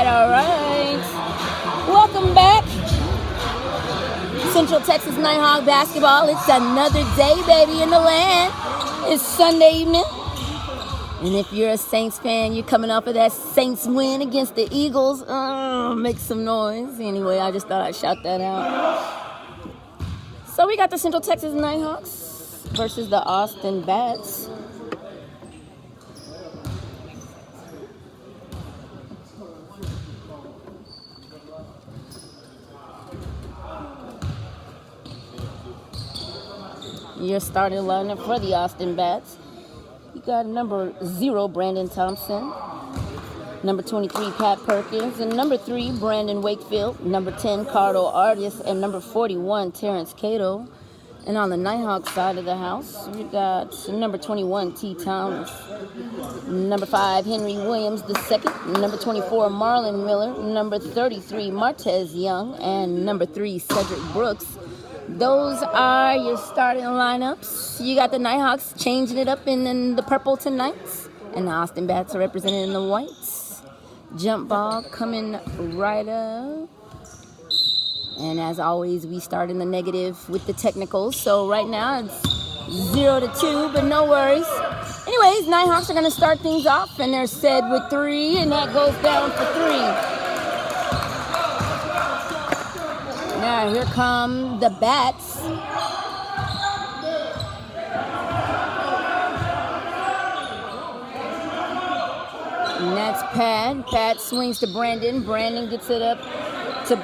All right. Welcome back. Central Texas Nighthawk basketball. It's another day, baby, in the land. It's Sunday evening. And if you're a Saints fan, you're coming off of that Saints win against the Eagles. Make some noise. Anyway, I just thought I'd shout that out. So we got the Central Texas Nighthawks versus the Austin Bats. Your starting lineup for the Austin Bats. You got number 0, Brandon Thompson. Number 23, Pat Perkins. And number 3, Brandon Wakefield. Number 10, Cardo Artis. And number 41, Terrence Cato. And on the Nighthawk side of the house, we got number 21, T. Thomas. Number 5, Henry Williams II. Number 24, Marlon Miller. Number 33, Martez Young. And number 3, Cedric Brooks. Those are your starting lineups. You got the Nighthawks changing it up in the purple tonight. And the Austin Bats are represented in the whites. Jump ball coming right up. And as always, we start in the negative with the technicals. So right now it's 0-2, but no worries. Anyways, Nighthawks are going to start things off. And they're set with 3, and that goes down for 3. Now here come the Bats. And that's Pat. Pat swings to Brandon. Brandon gets it up to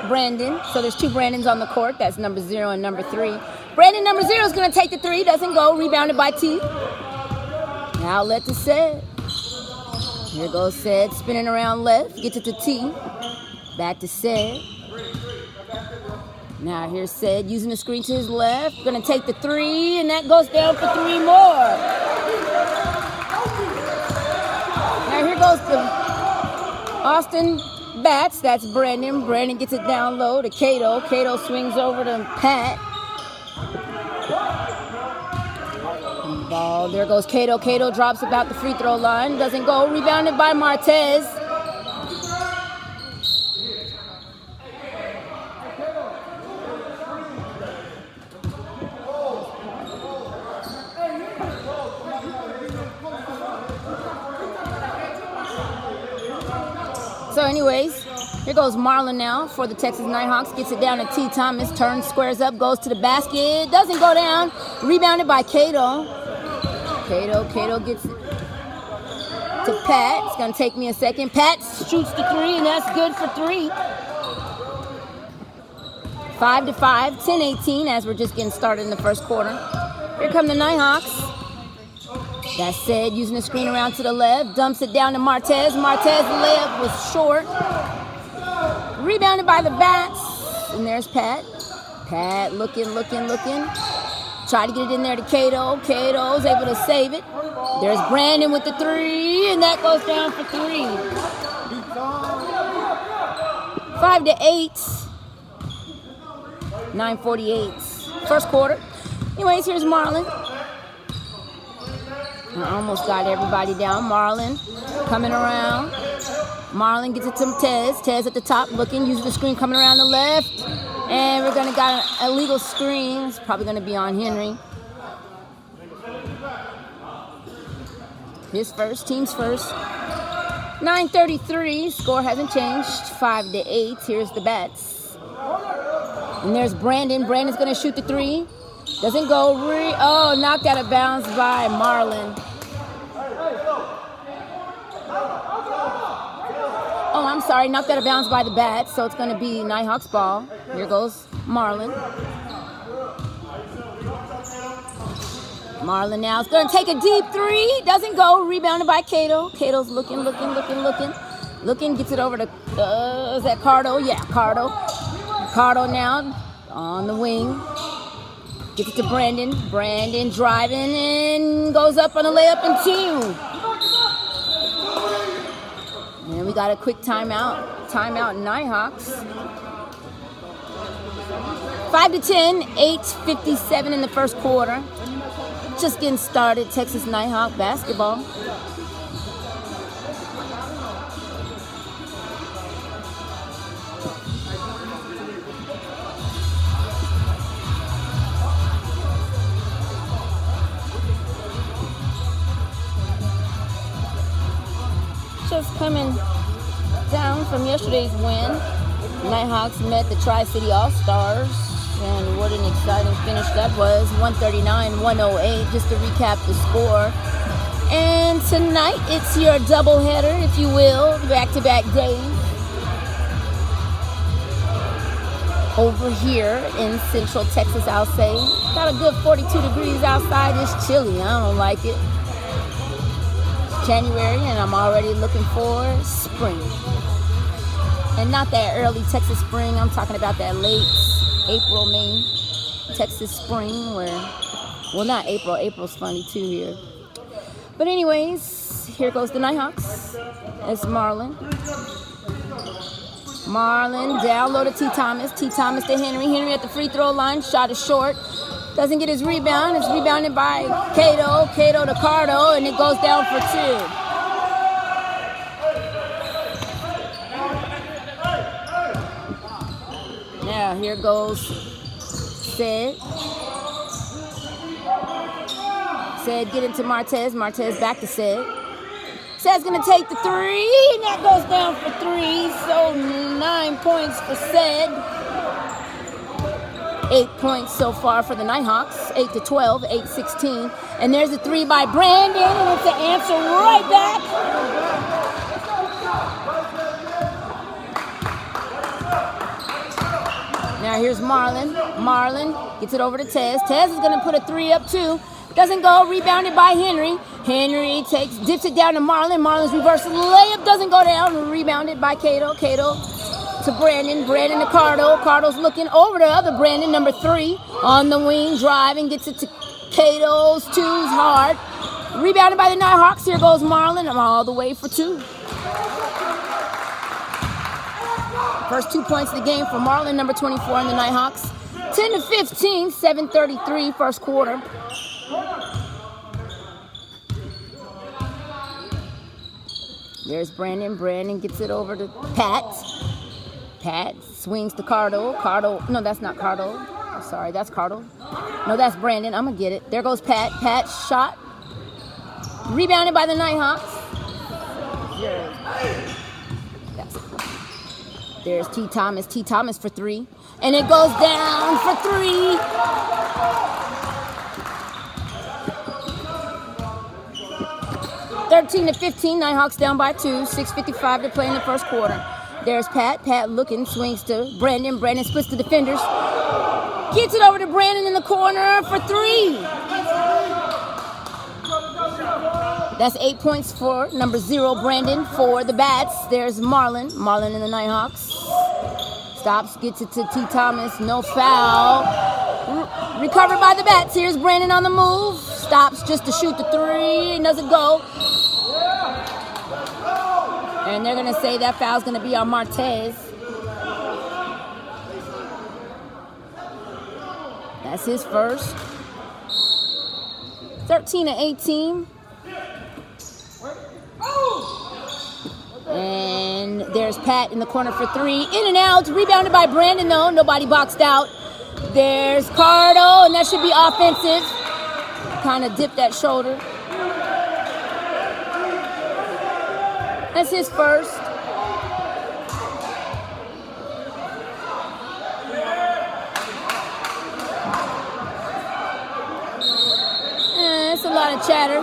Brandon. So there's 2 Brandons on the court. That's number 0 and number 3. Brandon number 0 is going to take the 3. Doesn't go. Rebounded by T. Outlet to Sed. Here goes Sed. Spinning around left. Gets it to T. Back to Sed. Now here's Sed using the screen to his left. Going to take the 3, and that goes down for 3 more. Now here goes the Austin Bats. That's Brandon. Brandon gets it down low to Cato. Cato swings over to Pat. And ball. There goes Cato. Cato drops about the free throw line. Doesn't go. Rebounded by Martez. So anyways, here goes Marlon now for the Texas Nighthawks. Gets it down to T. Thomas. Turns, squares up, goes to the basket. Doesn't go down. Rebounded by Cato. Cato gets it to Pat. It's going to take me a second. Pat shoots the 3, and that's good for 3. 5-5, 10-18 as we're just getting started in the first quarter. Here come the Nighthawks. That said, using the screen around to the left, dumps it down to Martez. Martez layup was short. Rebounded by the Bats. And there's Pat. Pat looking. Try to get it in there to Cato. Cato's able to save it. There's Brandon with the 3, and that goes down for 3. 5-8. 9:48. First quarter. Anyways, here's Marlon. I almost got everybody down. Marlon coming around. Marlon gets it to Tez. Tez at the top looking, using the screen coming around the left. And we're going to got an illegal screen. It's probably going to be on Henry. His first, team's first. 9:33. Score hasn't changed. 5-8. Here's the Bats. And there's Brandon. Brandon's going to shoot the 3. Doesn't go. Knocked out of bounds by Marlon. Oh, I'm sorry. Knocked out of bounds by the Bats. So it's going to be Nighthawks ball. Here goes Marlon. Marlon now is going to take a deep 3. Doesn't go. Rebounded by Cato. Cato's looking. Gets it over to, is that Cardo? Yeah, Cardo. Cardo now on the wing. Gets it to Brandon. Brandon driving and goes up on a layup and 2. And we got a quick timeout. Timeout Nighthawks. 5-10, 8:57 in the first quarter. Just getting started, Texas Nighthawk basketball. Just coming down from yesterday's win, Nighthawks met the Tri-City All-Stars, and what an exciting finish that was, 139-108, just to recap the score. And tonight, it's your doubleheader, if you will, back-to-back days. Over here in Central Texas, I'll say. Got a good 42 degrees outside. It's chilly. I don't like it. It's January, and I'm already looking for spring. And not that early Texas spring. I'm talking about that late April, May Texas spring where, well, not April. April's funny too here. But anyways, here goes the Nighthawks. It's Marlon. Marlon down low to T. Thomas. T. Thomas to Henry. Henry at the free throw line. Shot is short. Doesn't get his rebound. It's rebounded by Cato. Cato to Cardo, and it goes down for two. Now here goes Said. Said get into Martez. Martez back to Said. Said's going to take the three, and that goes down for three. So 9 points for Said. 8 points so far for the Nighthawks. 8-12, 8-16. And there's a three by Brandon, and it's the answer right back. Now here's Marlon. Marlon gets it over to Tez. Tez is going to put a three up too. Doesn't go. Rebounded by Henry. Henry dips it down to Marlon. Marlon's reverse layup doesn't go down. Rebounded by Cato. Cato to Brandon. Brandon to Cardo. Cardo's looking over to other Brandon, number 3, on the wing, driving, gets it to Cato's two's hard. Rebounded by the Nighthawks. Here goes Marlon. I'm all the way for two. First 2 points of the game for Marlon, number 24 on the Nighthawks. 10-15, 7:33 first quarter. There's Brandon. Brandon gets it over to Pat. Pat swings to Cardo. Cardo. No, that's not Cardo. Sorry, that's Cardo. No, that's Brandon. I'm going to get it. There goes Pat. Pat shot. Rebounded by the Nighthawks. There's T. Thomas. T. Thomas for 3. And it goes down for 3. (13-15), Nighthawks down by 2. 6:55 to play in the first quarter. There's Pat. Pat looking, swings to Brandon. Brandon splits the defenders. Gets it over to Brandon in the corner for 3. That's 8 points for number 0, Brandon, for the Bats. There's Marlon. Marlon in the Nighthawks. Stops, gets it to T. Thomas. No foul. Recovered by the Bats. Here's Brandon on the move. Stops just to shoot the 3. Doesn't go. And they're going to say that foul's going to be on Martez. That's his first. 13-18. And there's Pat in the corner for 3. In and out. Rebounded by Brandon, though. Nobody boxed out. There's Cardo, and that should be offensive. Kind of dipped that shoulder. That's his first. It's a lot of chatter.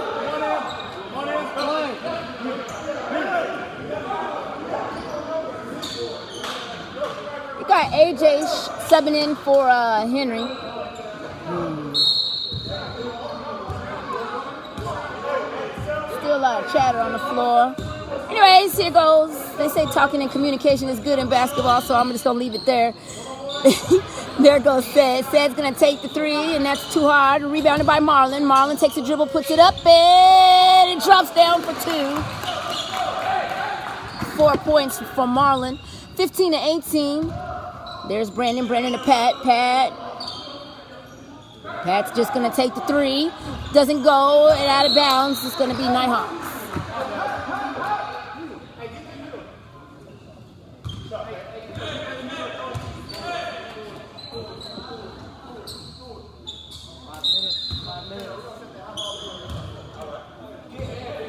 We got AJ subbing in for Henry. Still a lot of chatter on the floor. Anyways, here goes. They say talking and communication is good in basketball, so I'm just going to leave it there. There goes Said. Said's going to take the 3, and that's too hard. Rebounded by Marlon. Marlon takes a dribble, puts it up, and it drops down for 2. 4 points from Marlon. 15-18. There's Brandon. Brandon to Pat. Pat's just going to take the 3. Doesn't go, and out of bounds. It's going to be Nighthawks.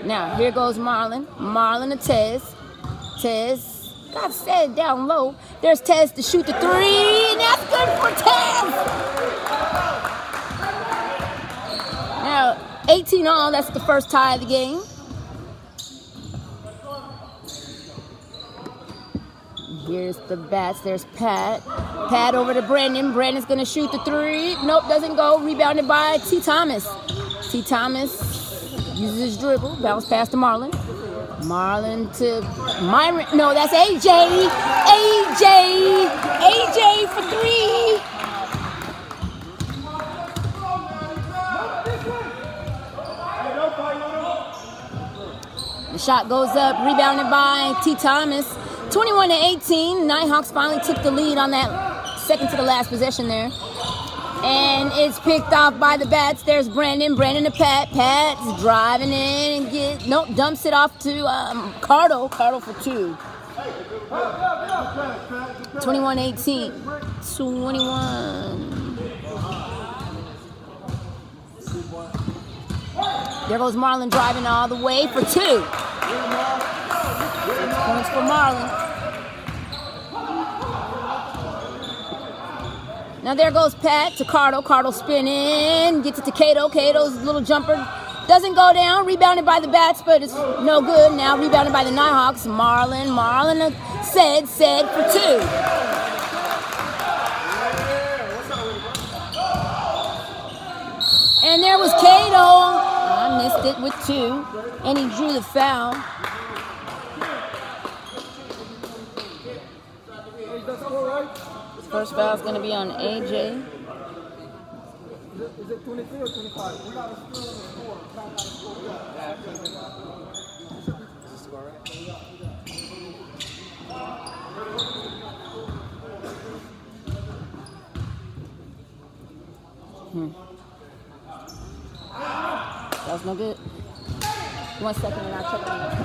Now, here goes Marlon. Marlon to Tez. Tez got set down low. There's Tez to shoot the three, and that's good for Tez. Now, 18 all, that's the first tie of the game. Here's the bats. There's Pat. Pat over to Brandon. Brandon's going to shoot the three. Nope, doesn't go. Rebounded by T. Thomas. T. Thomas uses his dribble. Bounce pass to Marlon. Marlon to Myron. No, that's AJ. AJ for three. The shot goes up. Rebounded by T. Thomas. 21-18, Nighthawks finally took the lead on that second to the last possession there. And it's picked off by the bats. There's Brandon. Brandon to Pat. Pat's driving in and dumps it off to Cardo. Cardo for two. 21-18. 21. There goes Marlon driving all the way for two. 6 points for Marlon. Now there goes Pat to Cardo. Cardo spinning. Gets it to Cato. Cato's little jumper doesn't go down. Rebounded by the bats, but it's no good. Now rebounded by the Nighthawks. Marlon said for two. And there was Cato. I missed it with two. And he drew the foul. First foul is going to be on AJ. Is it 23 or 25? That was no good. 1 second and I'll check on that.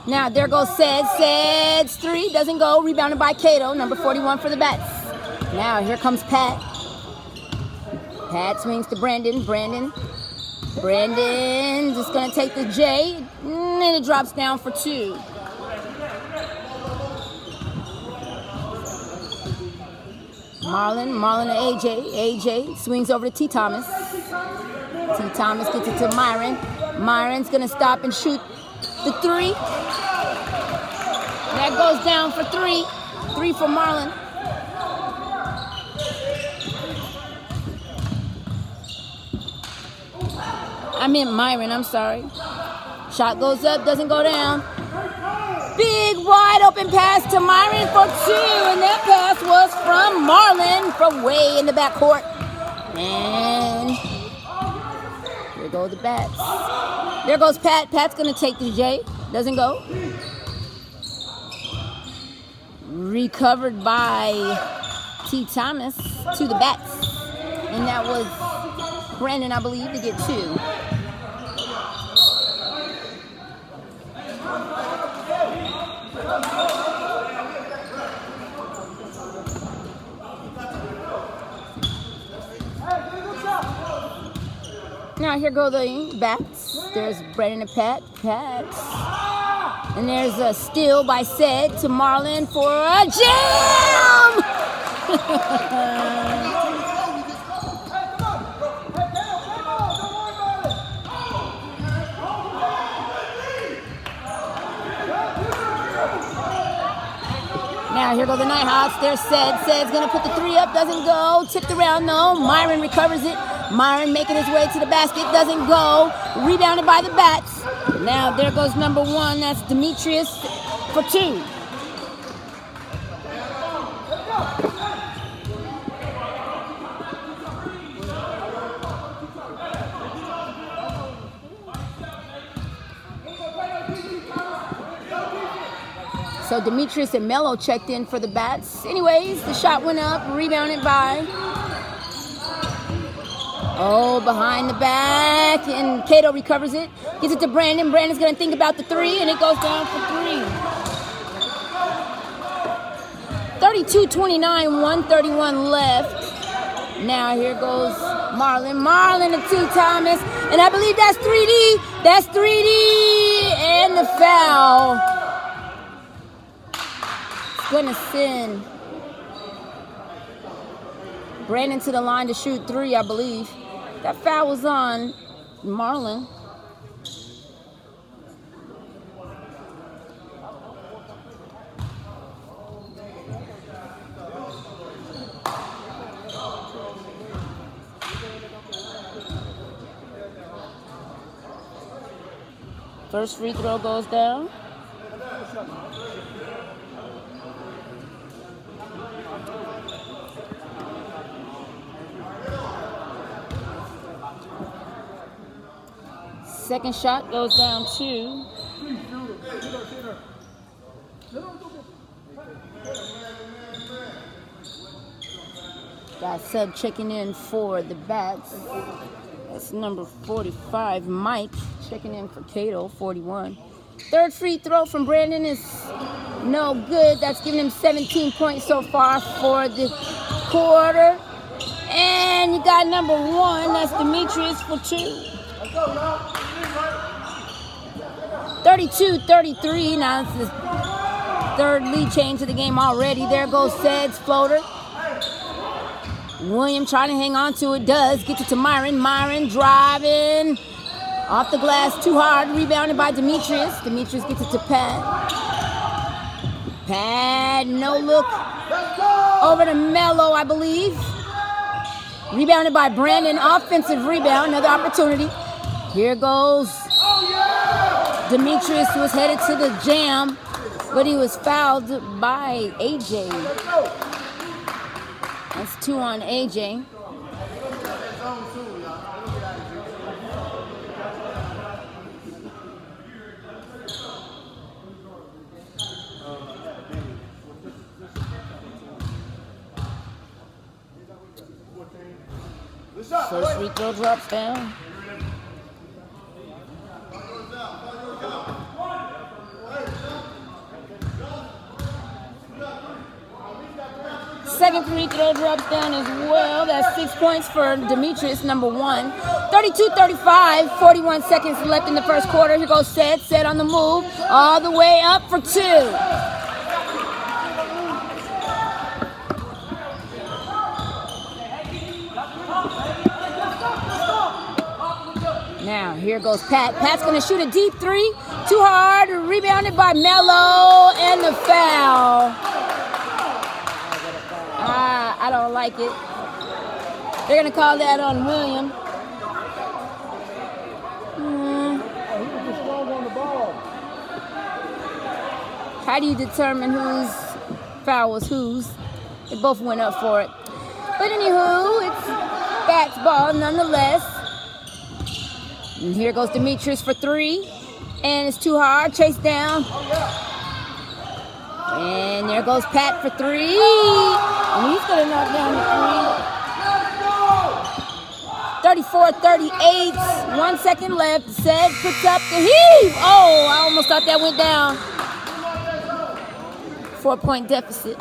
Now, there goes Sed's three. Doesn't go. Rebounded by Cato. Number 41 for the bats. Now, here comes Pat. Pat swings to Brandon. Brandon just going to take the J. And it drops down for two. Marlon to AJ. AJ swings over to T. Thomas. T. Thomas gets it to Myron. Myron's going to stop and shoot the three. That goes down for three. Three for Marlon. I meant Myron, I'm sorry. Shot goes up, doesn't go down. Big wide open pass to Myron for two. And that pass was from Marlon from way in the backcourt. And here go the bats. There goes Pat. Pat's going to take the J. Doesn't go. Recovered by T. Thomas to the bats. And that was Brandon, I believe, to get two. Now here go the bats. There's Brandon and Pat. And there's a steal by Sed to Marlon for a jam! Now here go the Nighthawks. There's Sed. Sed's going to put the three up. Doesn't go. Tipped around though. Myron recovers it. Myron making his way to the basket. Doesn't go. Rebounded by the bats. Now there goes number one. That's Demetrius for two. So Demetrius and Melo checked in for the bats. Anyways, the shot went up. Rebounded by... Oh, behind the back, and Cato recovers it. Gets it to Brandon. Brandon's going to think about the three, and it goes down for three. 32-29, 1:31 left. Now here goes Marlin to 2 Thomas. And I believe that's 3D. That's 3D. And the foul. It's going to send Brandon to the line to shoot 3, I believe. That foul was on Marlin. First free throw goes down. Second shot goes down too. Got sub checking in for the Bats. That's number 45, Mike, checking in for Cato, 41. Third free throw from Brandon is no good. That's giving him 17 points so far for the quarter. And you got number 1, that's Demetrius for 2. 32-33, now it's his third lead change to the game already. There goes Sed's floater. William trying to hang on to it, does. Gets it to Myron. Myron driving off the glass too hard. Rebounded by Demetrius. Demetrius gets it to Pat. Pat, no look. Over to Mello, I believe. Rebounded by Brandon. Offensive rebound, another opportunity. Here goes Demetrius, who was headed to the jam, but he was fouled by AJ. That's 2 on AJ. First free throw drops down. Second free throw drops down as well. That's 6 points for Demetrius, number 1. 32-35, 41 seconds left in the first quarter. Here goes Sed on the move, all the way up for 2. Now, here goes Pat. Pat's going to shoot a deep 3. Too hard, rebounded by Mello, and the foul. I don't like it. They're going to call that on William. He was just strong on the ball. How do you determine whose foul was whose? They both went up for it. But anywho, it's Bats ball nonetheless. And here goes Demetrius for 3. And it's too hard. Chase down. And there goes Pat for 3. And he's going to knock down the 3. 34-38. 1 second left. Sed puts up the heave. Oh, I almost thought that went down. 4-point deficit.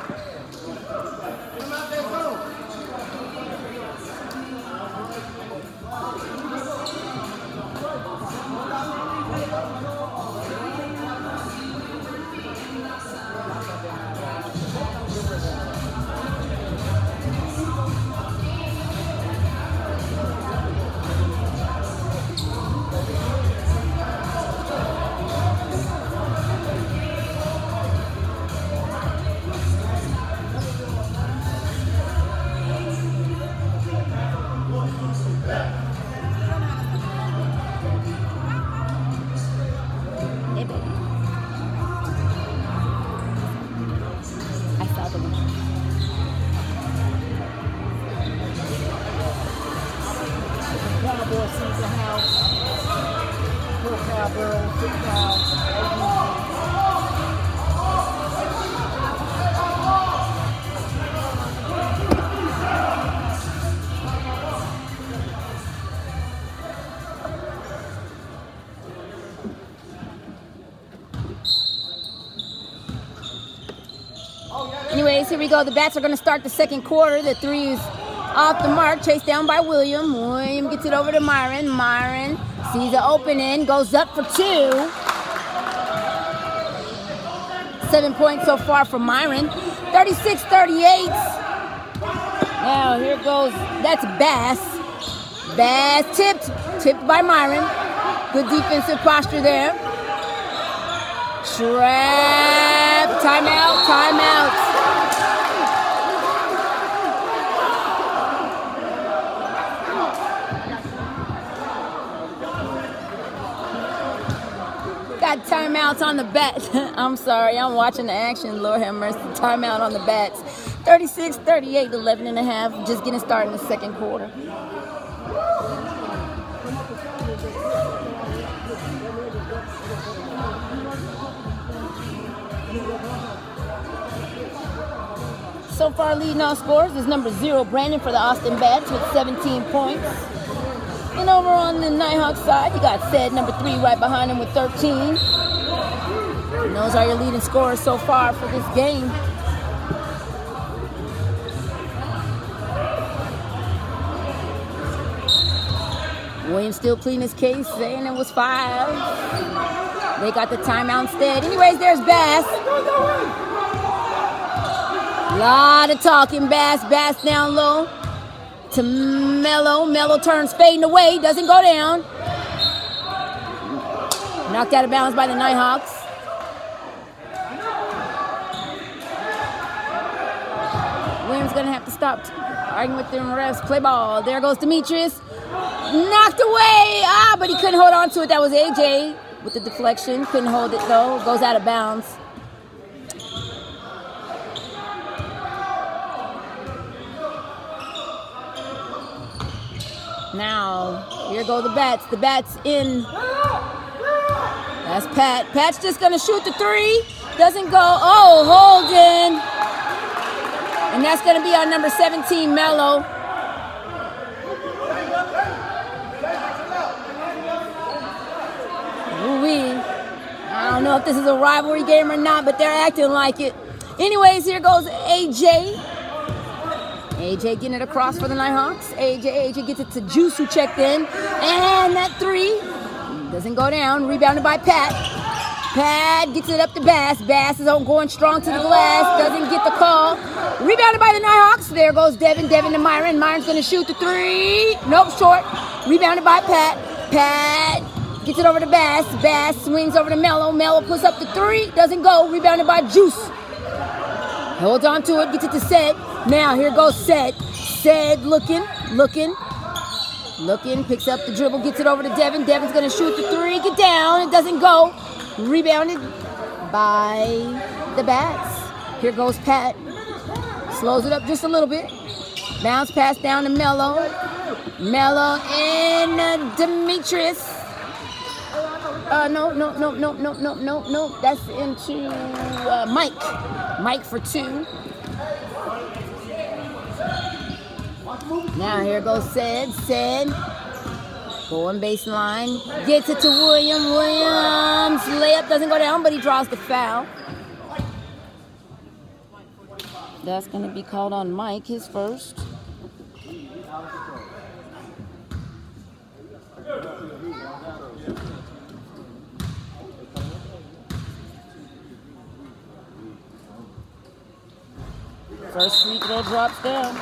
Anyways, here we go. The Bats are going to start the second quarter. The 3 is Off the mark, chased down by William. William gets it over to Myron. Myron sees an opening, goes up for 2. 7 points so far for Myron. 36-38. Now here goes, that's Bass. Bass tipped by Myron. Good defensive posture there. Trap, timeout. Got timeouts on the bats. I'm sorry, I'm watching the action. Lord have mercy. Timeout on the bats. 36-38, 11 and a half. Just getting started in the second quarter. So far, leading all scores is number 0, Brandon, for the Austin Bats with 17 points. And over on the Nighthawks side, you got Said, number 3, right behind him with 13. And those are your leading scorers so far for this game. Williams still pleading his case, saying it was 5. They got the timeout instead. Anyways, there's Bass. Lot of talking, Bass down low to Mello. Mello turns fading away, doesn't go down. Knocked out of bounds by the Nighthawks. Williams gonna have to stop arguing with them refs. Play ball. There goes Demetrius. Knocked away. But he couldn't hold on to it. That was AJ with the deflection. Couldn't hold it though. Goes out of bounds. Now, here go the Bats. The Bats in. That's Pat. Pat's just going to shoot the 3. Doesn't go. Oh, Holden. And that's going to be our number 17, Mello. Ooh-wee. I don't know if this is a rivalry game or not, but they're acting like it. Anyways, here goes AJ. AJ getting it across for the Nighthawks. AJ gets it to Juice, who checked in. And that 3 doesn't go down. Rebounded by Pat. Pat gets it up to Bass. Bass is going strong to the glass. Doesn't get the call. Rebounded by the Nighthawks. There goes Devin. Devin to Myron. Myron's going to shoot the 3. Nope, short. Rebounded by Pat. Pat gets it over to Bass. Bass swings over to Mello. Mello puts up the 3. Doesn't go. Rebounded by Juice. Holds on to it. Gets it to Said. Now, here goes Said. Said looking. Picks up the dribble. Gets it over to Devin. Devin's going to shoot the 3. Get down. It doesn't go. Rebounded by the Bats. Here goes Pat. Slows it up just a little bit. Bounce pass down to Mello. Mello and Demetrius. No. That's into Mike. Mike for 2. Now here goes Said. Going baseline. Gets it to William. Williams. Layup doesn't go down, but he draws the foul. That's going to be called on Mike, his first. First free throw drops down.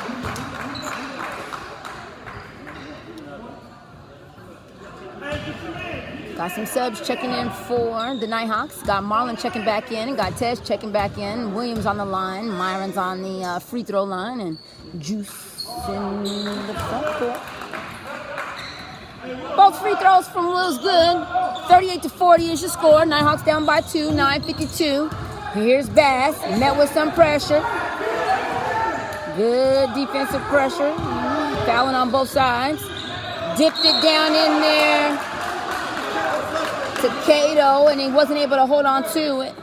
Got some subs checking in for the Nighthawks. Got Marlon checking back in. Got Tesh checking back in. Williams on the line. Myron's on the free throw line. And Juice in the front court. Both free throws from Will's good. 38-40 is your score. Nighthawks down by 2. 9:52. Here's Bass. Met with some pressure. Good defensive pressure. Fouling on both sides. Dipped it down in there to Cato, and he wasn't able to hold on to it.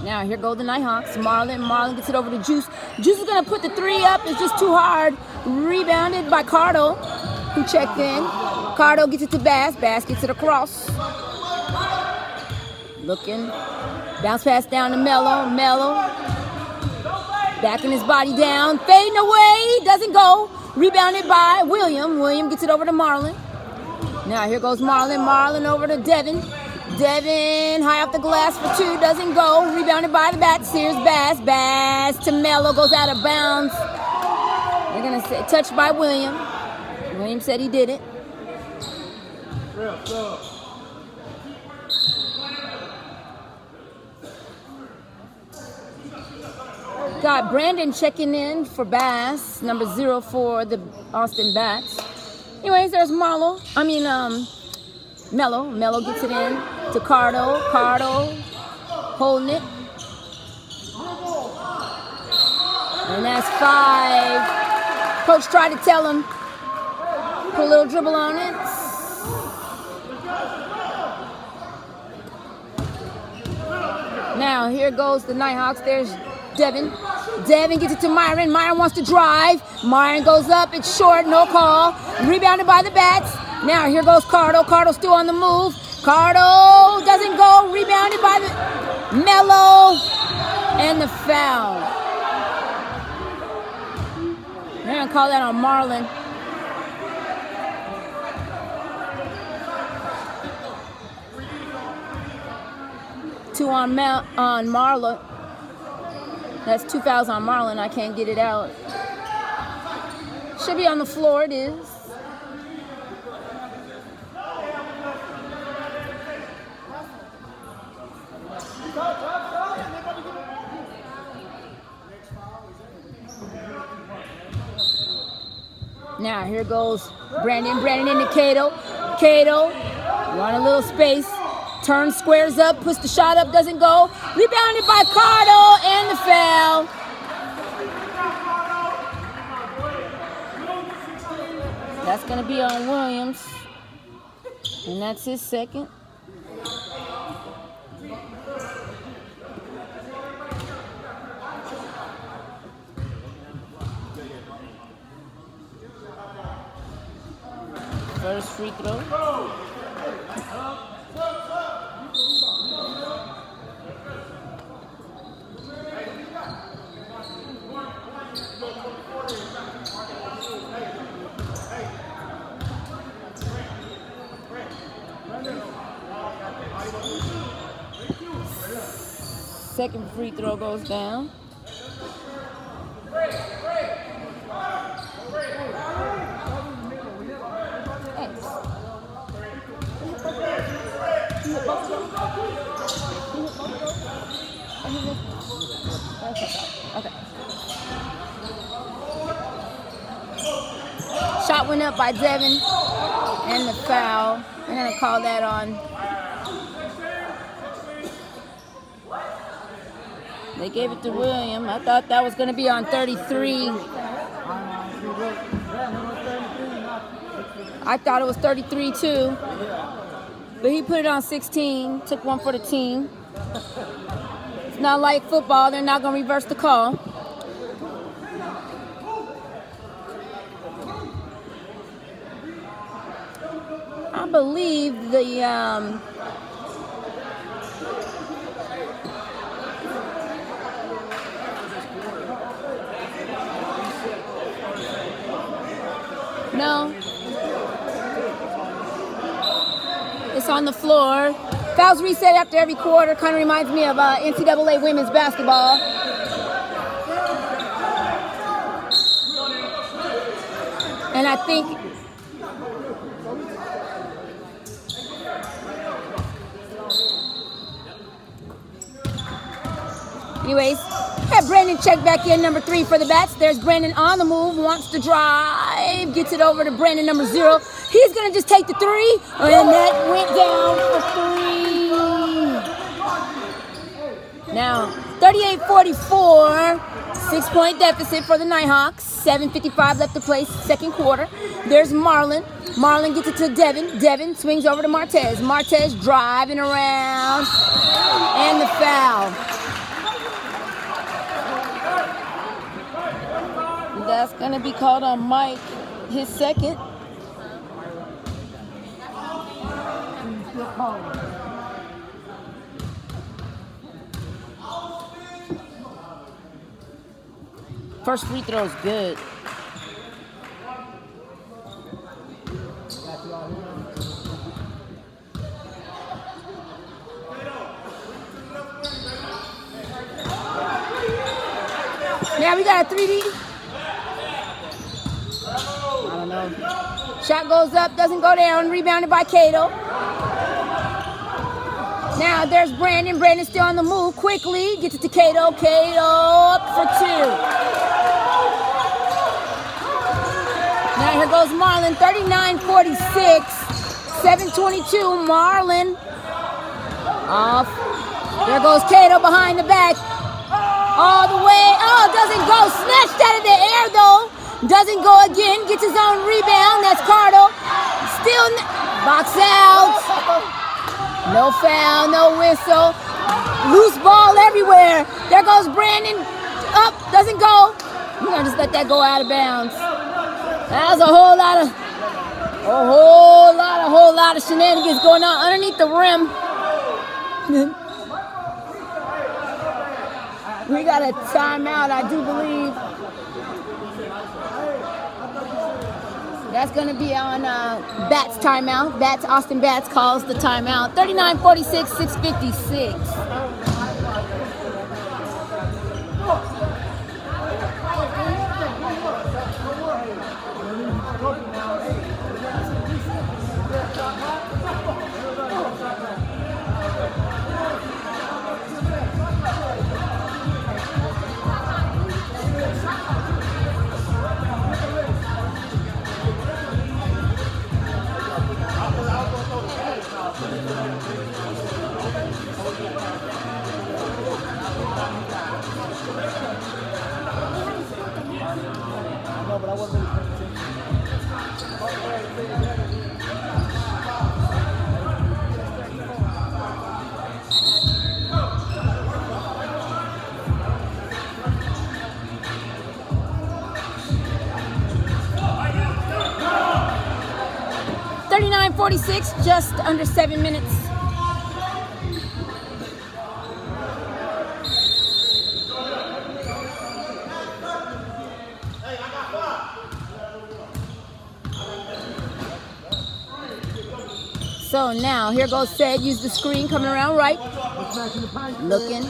Now here go the Nighthawks. Marlon gets it over to Juice. Juice is going to put the 3 up. It's just too hard. Rebounded by Cardo, who checked in. Cardo gets it to Bass. Bass gets it across. Looking. Bounce pass down to Mello. Mello backing his body down. Fading away. Doesn't go. Rebounded by William. William gets it over to Marlon. Now here goes Marlon. Marlon over to Devin. Devin high off the glass for two. Doesn't go. Rebounded by the Bats. Here's Bass. Bass to Mello. Goes out of bounds. They're going to say touched by William. William said he did it. Got Brandon checking in for Bass, number 0 for the Austin Bats. Anyways, there's Mello. Mello gets it in to Cardo. Cardo holding it. And that's 5. Coach tried to tell him, put a little dribble on it. Now, here goes the Nighthawks. There's Devin. Devin gets it to Myron. Myron wants to drive. Myron goes up. It's short. No call. Rebounded by the Bats. Now, here goes Cardo. Cardo still on the move. Cardo doesn't go. Rebounded by the Mello. And the foul. They're going to call that on Marlon. Two on Marlon. That's 2 fouls on Marlon. I can't get it out. Should be on the floor. It is. Now here goes Brandon. Brandon into Cato. Cato, want a little space. Turns, squares up, puts the shot up, doesn't go. Rebounded by Cardo and the foul. That's going to be on Williams. And that's his second. First free throw. Second free throw goes down. Okay. Shot went up by Devin and the foul. I'm going to call that on. They gave it to William. I thought that was going to be on 33. I thought it was 33 too. But he put it on 16. Took one for the team. It's not like football. They're not going to reverse the call. I believe the no, it's on the floor. Fouls reset after every quarter. Kind of reminds me of NCAA women's basketball. And I think anyways, have Brandon check back in, number 3 for the Bats. There's Brandon on the move, wants to drive, gets it over to Brandon, number 0. He's going to just take the 3, and that went down for 3. Now, 38-44, 6-point deficit for the Nighthawks. 7:55 left to play, second quarter. There's Marlon. Marlon gets it to Devin. Devin swings over to Martez. Martez driving around, and the foul. That's going to be called on Mike, his second. First free throw is good. Now we got a 3D. I don't know. Shot goes up, doesn't go down. Rebounded by Cato. Now there's Brandon. Brandon still on the move. Quickly gets it to Cato. Cato up for 2. Now here goes Marlon. 39-46. 7:22. Marlon off. There goes Cato behind the back. All the way. Oh, doesn't go. Snatched out of the air, though. Doesn't go again. Gets his own rebound. That's Cardo. Still box out. No foul. No whistle. Loose ball everywhere. There goes Brandon. Up. Doesn't go. We're going to just let that go out of bounds. That was a whole lot of shenanigans going on underneath the rim. We got a timeout, I do believe. That's going to be on Bats timeout. Austin Bats calls the timeout. 39-46, 6:56. But I wasn't really paying attention. 39-46, just under 7 minutes. So now, here goes Said. Use the screen, coming around right. Looking.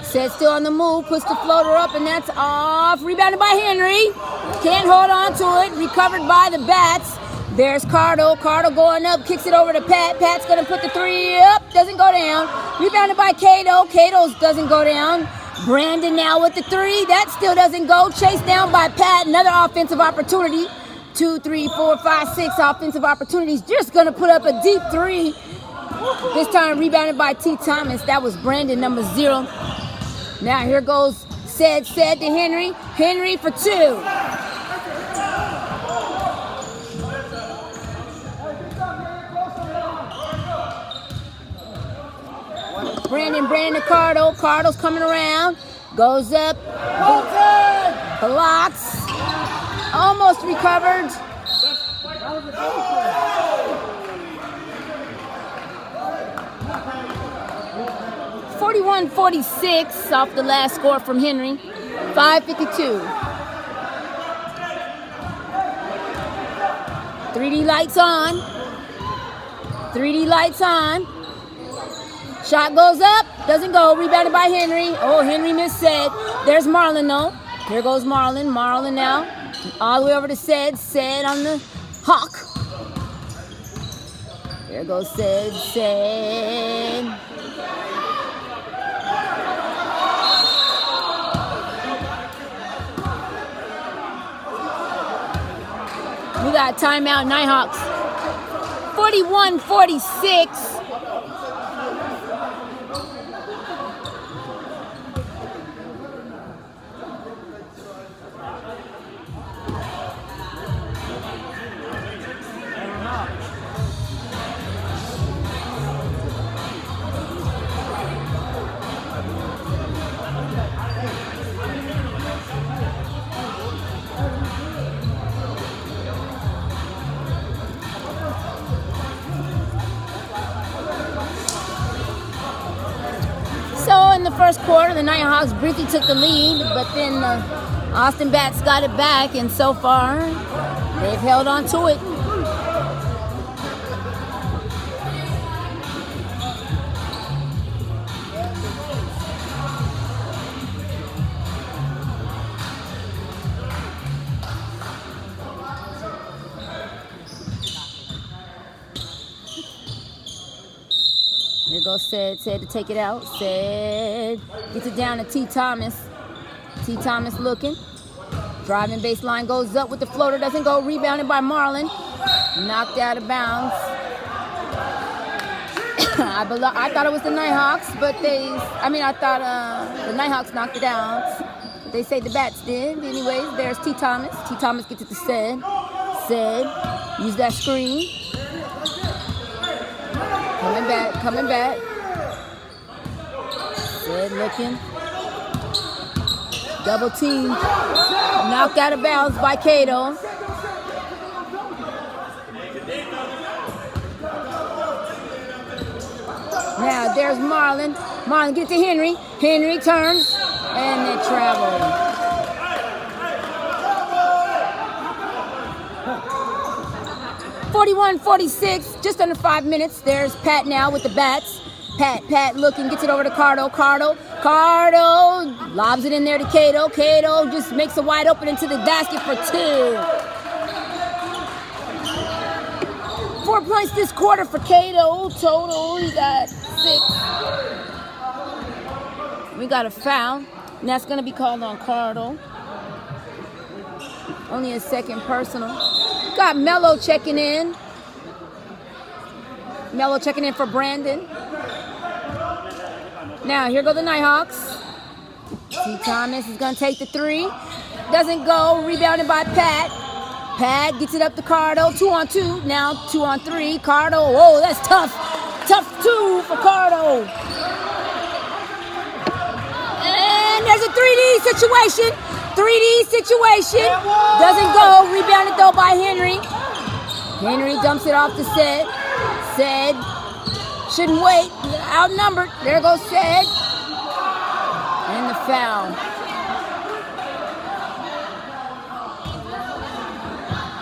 Said still on the move, puts the floater up, and that's off. Rebounded by Henry. Can't hold on to it. Recovered by the Bats. There's Cardo. Cardo going up, kicks it over to Pat. Pat's going to put the 3 up. Doesn't go down. Rebounded by Cato. Cato doesn't go down. Brandon now with the 3. That still doesn't go. Chased down by Pat. Another offensive opportunity. 2, 3, 4, 5, 6 offensive opportunities. Just going to put up a deep 3. This time rebounded by T. Thomas. That was Brandon, number 0. Now here goes Said to Henry. Henry for 2. Brandon to Cardo. Cardo's coming around. Goes up. Blocks. Almost recovered. 41-46 off the last score from Henry. 5:52. 3D lights on. 3D lights on. Shot goes up. Doesn't go. Rebounded by Henry. Oh, Henry missed Said. There's Marlon though. Here goes Marlon. Marlon now. All the way over to Said. Said on the hawk. There goes Said. We got timeout, Nighthawks. 41-46. first quarter, the Nighthawks briefly took the lead, but then Austin Bats got it back, and so far, they've held on to it. Here goes Said to take it out. Said gets it down to T. Thomas. T. Thomas looking. Driving baseline goes up with the floater. Doesn't go. Rebounded by Marlon. Knocked out of bounds. I thought it was the Nighthawks, but I thought the Nighthawks knocked it out. But they say the Bats did. Anyways, there's T. Thomas. T. Thomas gets it to Said. Said, use that screen. Coming back. Said looking. Double team. Knocked out of bounds by Cato. Now there's Marlon. Marlon gets to Henry. Henry turns and they travel. 41-46, just under 5 minutes. There's Pat now with the Bats. Pat looking, gets it over to Cardo. Cardo lobs it in there to Cato. Cato just makes a wide open into the basket for 2. 4 points this quarter for Cato. Total, he got 6. We got a foul, and that's going to be called on Cardo. Only a second personal. Got Mello checking in. Mello checking in for Brandon. Now, here go the Nighthawks. T. Thomas is going to take the 3. Doesn't go. Rebounded by Pat. Pat gets it up to Cardo. 2-on-2. Now 2-on-3. Cardo. Whoa, that's tough. Tough 2 for Cardo. And there's a 3D situation. 3D situation. Doesn't go. Rebounded though by Henry. Henry dumps it off to Said. Said shouldn't wait. Outnumbered. There goes Said. And the foul.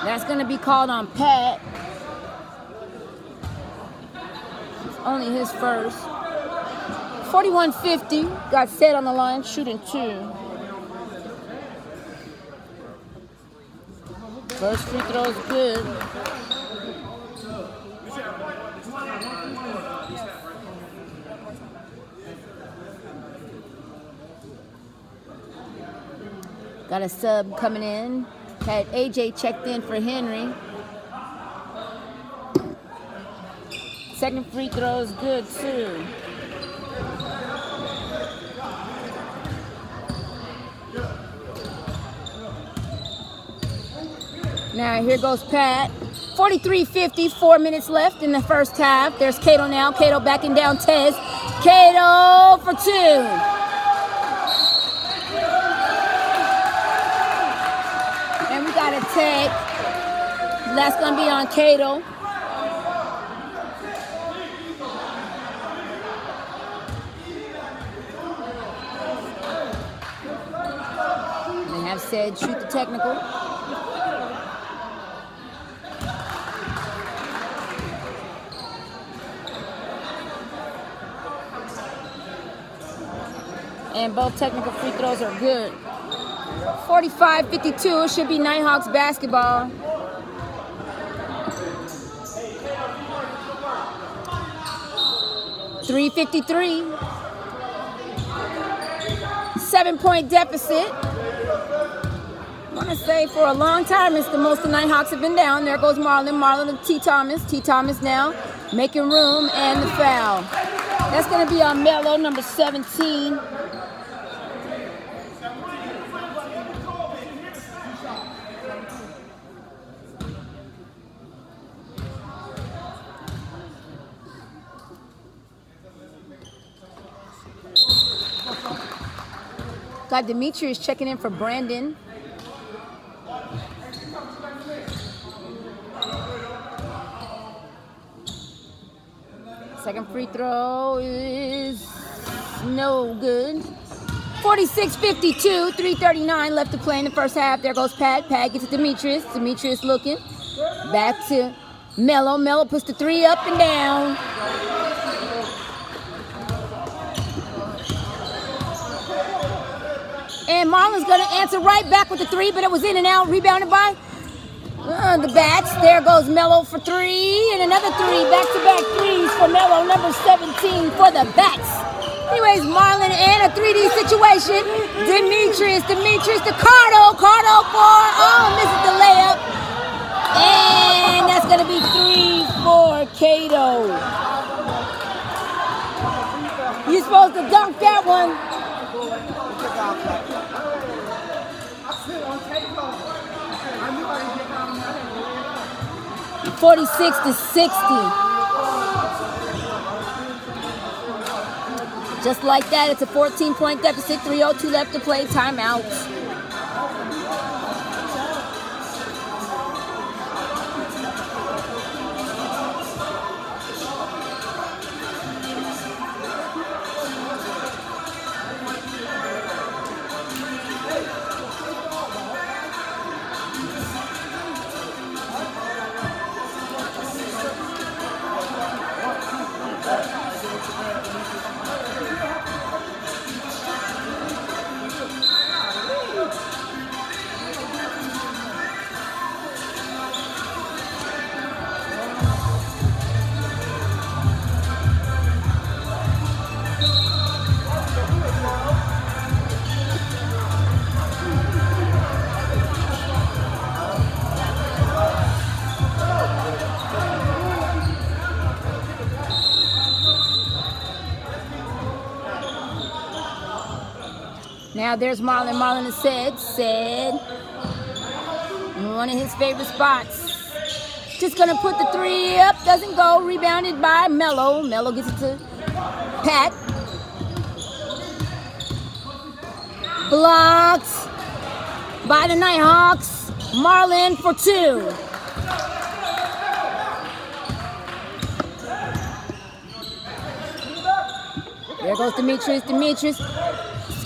That's going to be called on Pat. It's only his first. 41-50. Got Said on the line, shooting 2. First free throw is good. Got a sub coming in. Had AJ checked in for Henry. Second free throw is good too. Now here goes Pat. 43-50, 4 minutes left in the first half. There's Cato now. Cato backing down Tez. Cato for 2. And we got a tag. That's going to be on Cato. They have said shoot the technical. And both technical free throws are good. 45-52, it should be Nighthawks basketball. .353. 7-point deficit. I want to say for a long time it's the most the Nighthawks have been down. There goes Marlon. Marlon to T. Thomas. T. Thomas now making room and the foul. That's going to be on Mello, number 17. Got Demetrius checking in for Brandon. Second free throw is No good. 46-52, 3:39 left to play in the first half. There goes Pat. Pat gets to Demetrius. Demetrius looking. Back to Mello. Mello puts the three up and down. And Marlon's going to answer right back with the three, but it was in and out. Rebounded by the Bats. There goes Mello for three. And another three. Back-to-back threes for Mello. Number 17 for the Bats. Anyways, Marlon and a 3D situation. Demetrius to Cardo. Cardo misses the layup. And that's going to be three for Cato. You're supposed to dunk that one. 46-60. Just like that, it's a 14-point deficit, 3:02 left to play, timeout. Now there's Marlon. Marlon is said in one of his favorite spots. Just gonna put the three up, doesn't go. Rebounded by Mello. Mello gets it to Pat. Blocked by the Nighthawks. Marlon for two. There goes Demetrius.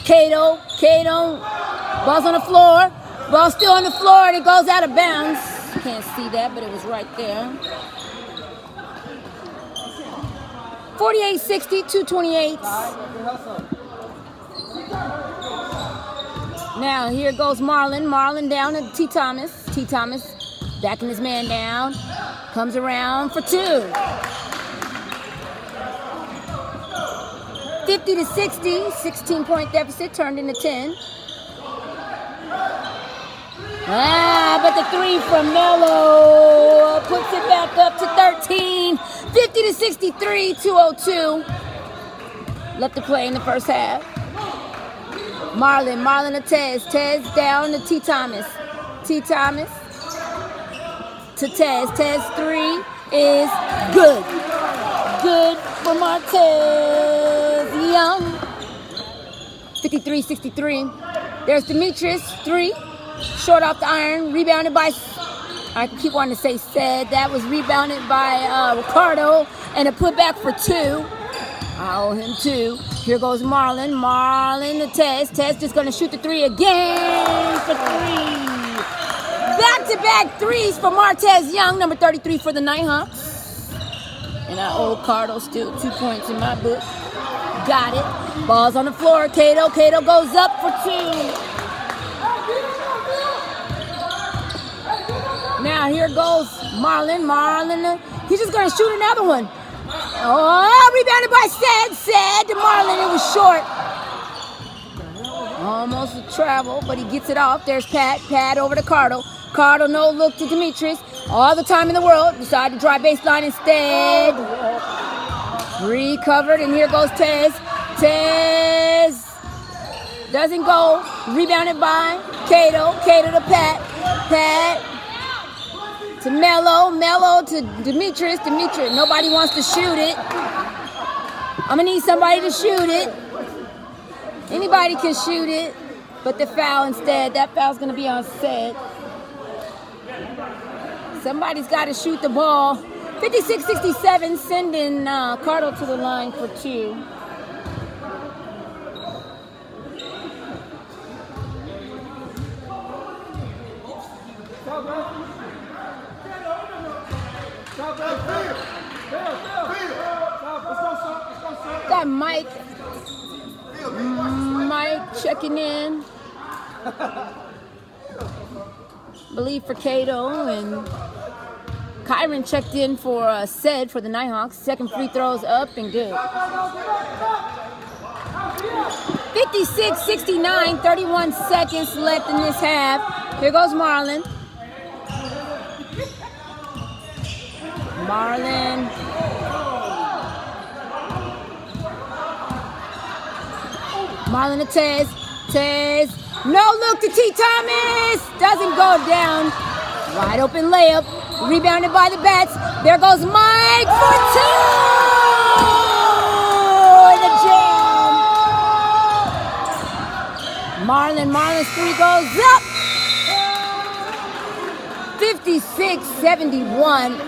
Cato, ball's on the floor. Ball's still on the floor and it goes out of bounds. Can't see that, but it was right there. 48-60, 2:28. Now here goes Marlon. Marlon down to T. Thomas. T. Thomas backing his man down. Comes around for two. 50-60, 16-point deficit turned into 10. But the three from Mello puts it back up to 13. 50-63, 2:02 left to play in the first half. Marlon to Tez. Tez down to T. Thomas. T. Thomas to Tez. Tez three is good. Good for Martez Young. 53-63. There's Demetrius, three. Short off the iron. Rebounded by, I keep wanting to say said. That was rebounded by Ricardo. And a putback for two. I owe him two. Here goes Marlon. Marlon to Tez. Tez just going to shoot the three again for three. Back-to-back threes for Martez Young, number 33 for the Nighthawks. And I owe Cardo still 2 points in my book. Got it. Ball's on the floor. Cato goes up for two. Now here goes Marlon. He's just going to shoot another one. Oh, rebounded by Said to Marlon. It was short. Almost a travel, but he gets it off. There's Pat. Pat over to Cardo. Cardo no look to Demetrius. All the time in the world. Decided to drive baseline instead. Recovered, and here goes Tez. Tez doesn't go. Rebounded by Cato. Cato to Pat. Pat to Mello. Mello to Demetrius. Demetrius. Nobody wants to shoot it. I'm going to need somebody to shoot it. Anybody can shoot it, but the foul instead. That foul's going to be on set. Somebody's got to shoot the ball. 56-67, sending Cardo to the line for two. Got Mike checking in. Believe for Cato, and Kyron checked in for Said for the Nighthawks. Second free throw's up and good. 56-69, 31 seconds left in this half. Here goes Marlon. Marlon to Tez. No look to T. Thomas. Doesn't go down. Wide open layup. Rebounded by the Bats. There goes Mike for two. And a jam. Marlon's three goes up. 56-71.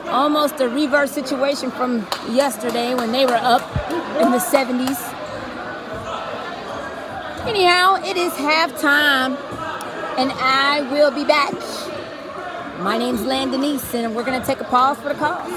Almost a reverse situation from yesterday when they were up in the 70s. Anyhow, it is halftime, and I will be back. My name's Landonise, and we're going to take a pause for the cause.